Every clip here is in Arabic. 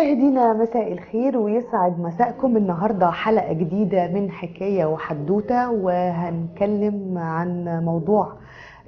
مشاهدينا مساء الخير ويسعد مساءكم. النهاردة حلقة جديدة من حكاية وحدوتة، وهنتكلم عن موضوع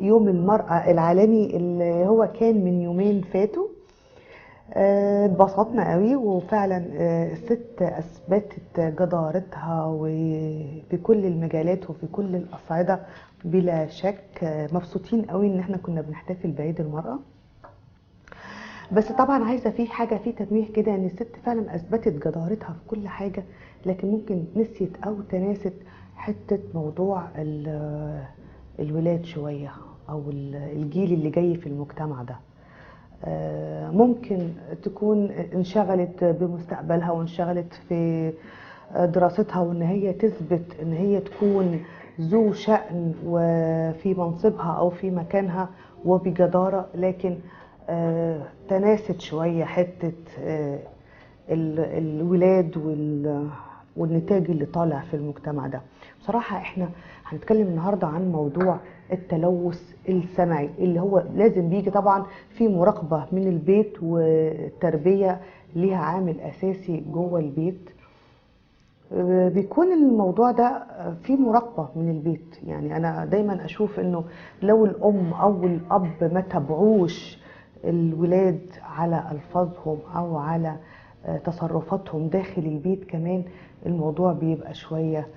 يوم المرأة العالمي اللي هو كان من يومين فاتوا. اتبسطنا قوي وفعلا الست اثبتت جدارتها وفي كل المجالات وفي كل الاصعدة بلا شك. مبسوطين قوي ان احنا كنا بنحتفل بعيد المرأة. بس طبعا عايزه في حاجه في تنويه كده، ان الست فعلا اثبتت جدارتها في كل حاجه، لكن ممكن نسيت او تناست حته موضوع الولاد شويه، او الجيل اللي جاي في المجتمع ده. ممكن تكون انشغلت بمستقبلها وانشغلت في دراستها، وان هي تثبت ان هي تكون ذو شأن وفي منصبها او في مكانها وبجدارة، لكن تناست شوية حتة الولاد والنتاج اللي طالع في المجتمع ده. بصراحة احنا هنتكلم النهاردة عن موضوع التلوث السمعي، اللي هو لازم بيجي طبعا في مراقبة من البيت، والتربية ليها عامل أساسي جوه البيت. بيكون الموضوع ده في مراقبة من البيت. يعني أنا دايما أشوف إنه لو الأم أو الأب ما تابعوش الولاد على ألفاظهم أو على تصرفاتهم داخل البيت، كمان الموضوع بيبقى شوية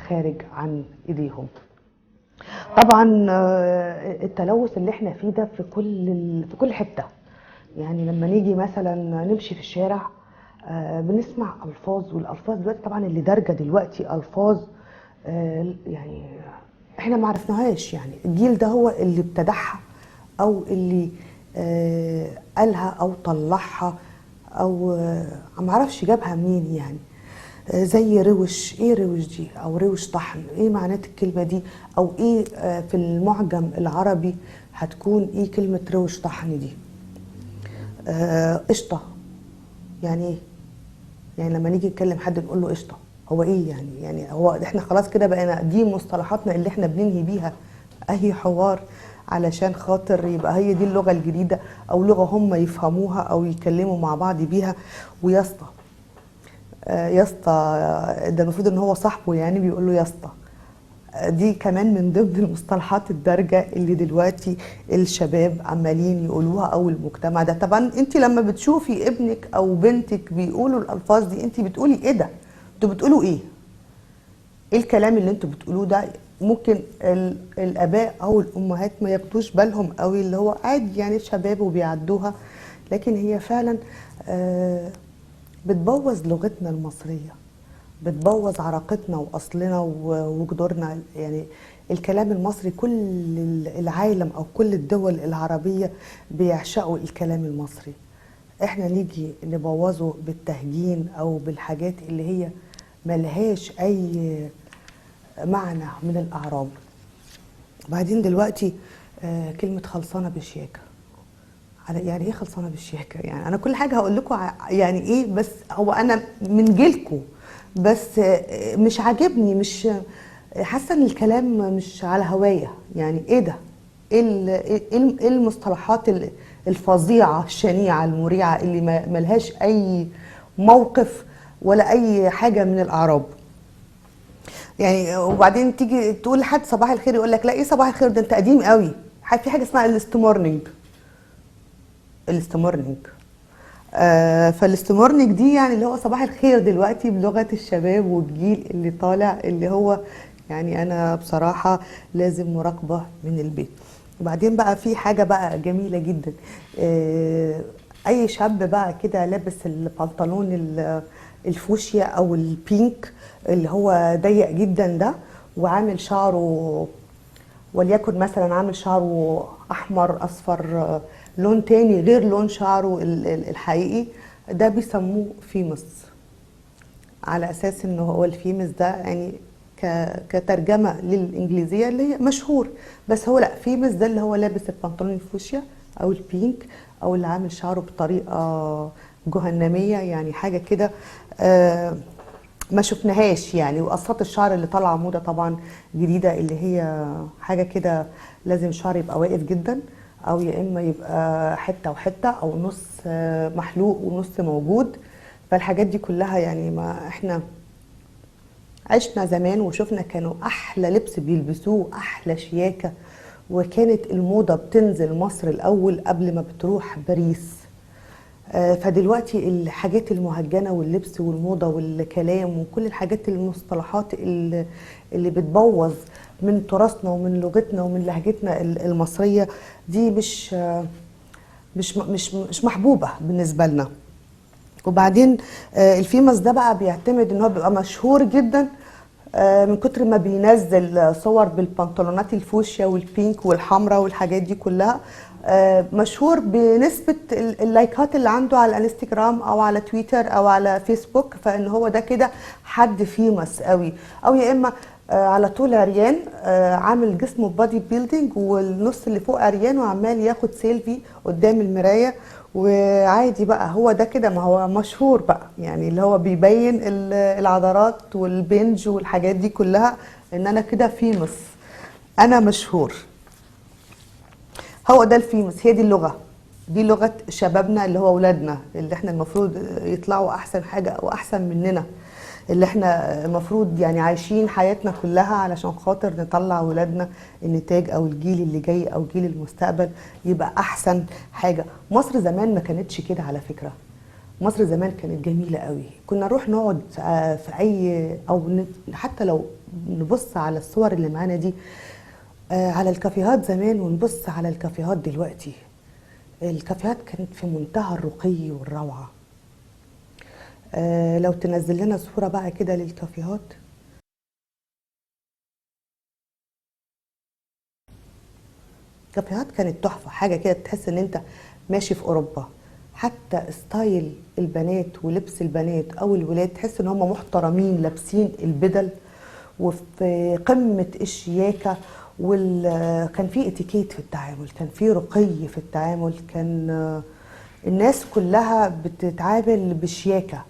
خارج عن إيديهم. طبعا التلوث اللي احنا فيه ده في كل حتة. يعني لما نيجي مثلا نمشي في الشارع بنسمع الفاظ، والالفاظ دلوقتي طبعا اللي دارجه دلوقتي الفاظ يعني احنا ما عرفناهاش. يعني الجيل ده هو اللي ابتدعها، او اللي قالها او طلعها، او ما اعرفش جابها منين. يعني زي روش، ايه روش دي؟ او روش طحن، ايه معنات الكلمه دي؟ او ايه في المعجم العربي هتكون ايه كلمه روش طحن دي؟ قشطه يعني ايه؟ يعني لما نيجي نكلم حد نقول له قشطه، هو ايه يعني؟ يعني هو احنا خلاص كده بقينا دي مصطلحاتنا اللي احنا بننهي بيها اي حوار، علشان خاطر يبقى هي دي اللغه الجديده، او لغه هم يفهموها او يتكلموا مع بعض بيها. ويسطا، يسطا ده المفروض ان هو صاحبه يعني بيقول له يسطا. دي كمان من ضمن المصطلحات الدارجه اللي دلوقتي الشباب عمالين يقولوها، او المجتمع ده. طبعا انت لما بتشوفي ابنك او بنتك بيقولوا الالفاظ دي، انت بتقولي ايه ده؟ انتوا بتقولوا ايه؟ ايه الكلام اللي انتوا بتقولوه ده؟ ممكن الاباء او الامهات ما ياخدوش بالهم قوي، اللي هو عادي يعني شباب وبيعدوها، لكن هي فعلا بتبوظ لغتنا المصريه، بتبوظ عراقتنا واصلنا وجذورنا. يعني الكلام المصري كل العالم او كل الدول العربيه بيعشقوا الكلام المصري. احنا نيجي نبوظه بالتهجين او بالحاجات اللي هي ملهاش اي معنى من الاعراب. وبعدين دلوقتي كلمه خلصانه بشياكه، يعني ايه خلصانه بالشياكه؟ يعني انا كل حاجه هقول لكم يعني ايه، بس هو انا من جيلكم، بس مش عاجبني، مش حاسه ان الكلام مش على هوايه. يعني ايه ده؟ إيه المصطلحات الفظيعه الشنيعه المريعه اللي ملهاش اي موقف ولا اي حاجه من الاعراب؟ يعني وبعدين تيجي تقول لحد صباح الخير يقول لك لا، ايه صباح الخير ده؟ انت قديم قوي. في حاجه اسمها الاستمورنينج. الاستمورنينج فالاستمورنينج دي يعني اللي هو صباح الخير دلوقتي بلغة الشباب والجيل اللي طالع، اللي هو يعني أنا بصراحة لازم مراقبة من البيت. وبعدين بقى في حاجة بقى جميلة جدا، أي شاب بقى كده لابس البنطلون الفوشيا أو البينك اللي هو ضيق جدا ده، وعامل شعره، وليكن مثلا عامل شعره احمر اصفر، لون تاني غير لون شعره الحقيقي، ده بيسموه فيمس. على اساس انه هو الفيمس ده يعني كترجمه للانجليزيه اللي هي مشهور، بس هو لا، فيمس ده اللي هو لابس البنطلون الفوشيا او البينك، او اللي عامل شعره بطريقه جهنميه، يعني حاجه كده ما شفناهاش. يعني وقصات الشعر اللي طالعه موضه طبعا جديده، اللي هي حاجه كده لازم الشعر يبقى واقف جدا، او يا اما يبقى حته وحته او نص محلوق ونص موجود. فالحاجات دي كلها يعني ما احنا عشنا زمان وشفنا كانوا احلى لبس بيلبسوه، احلى شياكه، وكانت الموضه بتنزل مصر الاول قبل ما بتروح باريس. فدلوقتي الحاجات المهجنه واللبس والموضه والكلام وكل الحاجات المصطلحات اللي بتبوظ من تراثنا ومن لغتنا ومن لهجتنا المصريه دي مش محبوبه بالنسبه لنا. وبعدين الفيمس ده بقى بيعتمد ان هو بيبقى مشهور جدا من كتر ما بينزل صور بالبنطلونات الفوشيا والبينك والحمراء والحاجات دي كلها. مشهور بنسبة اللايكات اللي عنده على الانستجرام او على تويتر او على فيسبوك، فان هو ده كده حد فيمس قوي. او يا اما على طول عريان، عامل جسمه بادي بيلدينج والنص اللي فوق عريان وعمال ياخد سيلفي قدام المراية وعادي بقى. هو ده كده، ما هو مشهور بقى، يعني اللي هو بيبين العضلات والبنج والحاجات دي كلها ان انا كده فيمس، انا مشهور. هو ده الفيمس، هي دي اللغة، دي لغة شبابنا اللي هو اولادنا اللي احنا المفروض يطلعوا احسن حاجة واحسن مننا، اللي احنا المفروض يعني عايشين حياتنا كلها علشان خاطر نطلع ولادنا النتاج او الجيل اللي جاي او جيل المستقبل يبقى احسن حاجة. مصر زمان ما كانتش كده على فكرة، مصر زمان كانت جميلة قوي. كنا نروح نقعد في اي او حتى لو نبص على الصور اللي معانا دي على الكافيهات زمان ونبص على الكافيهات دلوقتي، الكافيهات كانت في منتهى الرقي والروعة. لو تنزل لنا صورة بقى كده للكافيهات. الكافيهات كانت تحفة، حاجة كده تحس ان انت ماشي في اوروبا. حتى ستايل البنات ولبس البنات او الولاد تحس ان هم محترمين لابسين البدل وفي قمة الشياكة. وكان في اتيكيت في التعامل، كان في رقي في التعامل، كان الناس كلها بتتعامل بشياكة.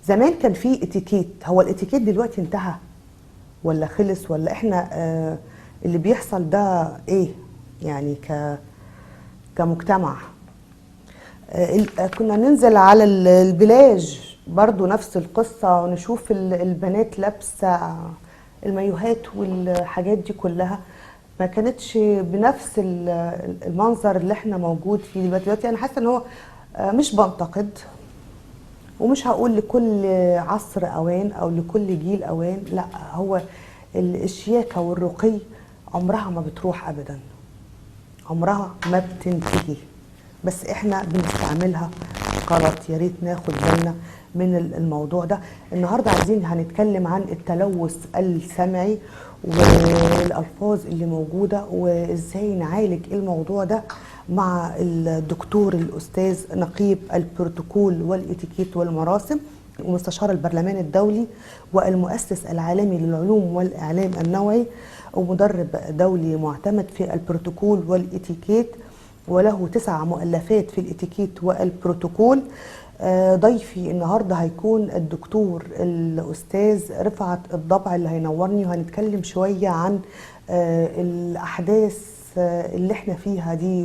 زمان كان في اتيكيت، هو الاتيكيت دلوقتي انتهى ولا خلص ولا احنا اللي بيحصل ده ايه يعني كمجتمع؟ كنا ننزل على البلاج برضو نفس القصة ونشوف البنات لابسة المايوهات والحاجات دي كلها، ما كانتش بنفس المنظر اللي احنا موجود فيه دلوقتي. انا حاسة ان هو مش بنتقد ومش هقول لكل عصر اوان او لكل جيل اوان، لا، هو الشياكة والرقي عمرها ما بتروح ابدا، عمرها ما بتنتهي، بس احنا بنستعملها غلط. يا ريت ناخد بالنا من الموضوع ده. النهارده هنتكلم عن التلوث السمعي والالفاظ اللي موجوده وازاي نعالج الموضوع ده مع الدكتور الاستاذ نقيب البروتوكول والاتيكيت والمراسم ومستشار البرلمان الدولي والمؤسس العالمي للعلوم والاعلام النوعي ومدرب دولي معتمد في البروتوكول والاتيكيت، وله 9 مؤلفات في الاتيكيت والبروتوكول. ضيفي النهارده هيكون الدكتور الاستاذ رفعت الضبع اللي هينورني، وهنتكلم شويه عن الاحداث اللي احنا فيها دي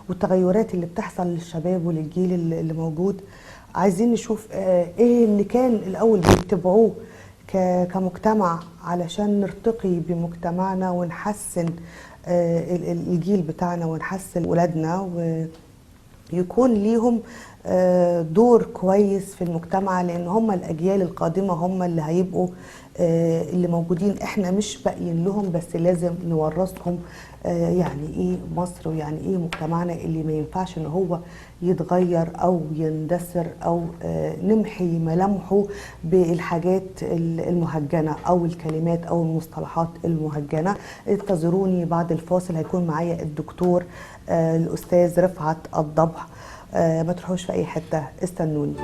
والتغيرات اللي بتحصل للشباب وللجيل اللي موجود. عايزين نشوف ايه اللي كان الاول بيتبعوه كمجتمع علشان نرتقي بمجتمعنا ونحسن الجيل بتاعنا ونحسن ولادنا ويكون ليهم دور كويس في المجتمع، لان هم الاجيال القادمه، هم اللي هيبقوا اللي موجودين. احنا مش باقيين لهم، بس لازم نورثهم يعني ايه مصر ويعني ايه مجتمعنا اللي ما ينفعش ان هو يتغير او يندثر او نمحي ملامحه بالحاجات المهجنه او الكلمات او المصطلحات المهجنه. انتظروني بعد الفاصل، هيكون معايا الدكتور الاستاذ رفعت الضبع. ما تروحوش في اي حته، استنوني.